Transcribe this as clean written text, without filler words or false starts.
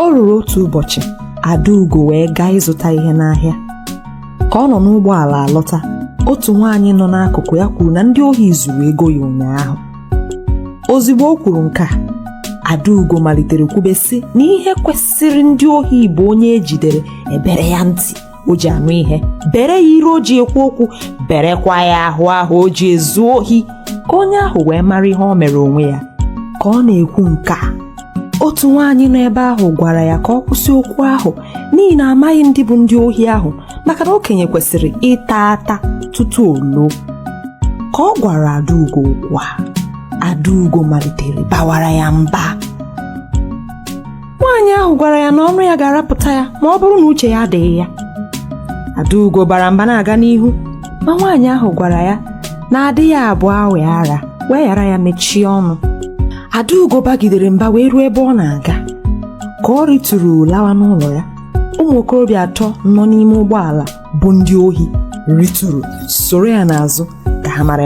O ruru otu ụbọchị Adaugo wee gaa ịzụta ihe n'ahịa. Ka ọ nọ n'ụgbọala alọta, otu nwaanyị nọ n'akụkụ ya kwuru na ndị ohi zuru ego ya ụnyaahụ. Ozugbo o kwuru nke a, Adaugo malitere kwubesi na ihe kwesịrị ndị ohi bụ onye ejidere ebere ya ntị o ji anụ ihe, bere ya ire o ji ekwu okwu, berekwa ya ahụ o ji ezu ohi, ka onye ahụ wee mara ihe o mere onwe ya. Ka ọ na-ekwu nke a, otu nwaanyị nọ ebe ahụ gwara ya ka ọ kwụsị okwu ahụ n'ihi na amaghị ndị bụ ndị ohi ahụ, maka na okenye kwesịrị ịta ata tutu o loo. Ka ọ gwara Adaugo okwu a, Adaugo malitere bawara ya mba. Nwaanyị ahụ gwara ya na ọnụ ya ga-arapụta ya ma ọ bụrụ na uche ya adịghị ya. Adaugo bara mba na-aga n'ihu, ma nwaanyị ahụ gwara ya na adịghị abụọ awe ara, wee ghara ya mechie ọnụ. Adaugo bagidere mba wee ruo ebe ọ na-aga. Ka ọ rituru lawa n'ụlọ ya, ụmụ okorobịa 3 nọ n'ime ụgbọala bụ ndị ohi rituru soro ya n'azụ ka ha mara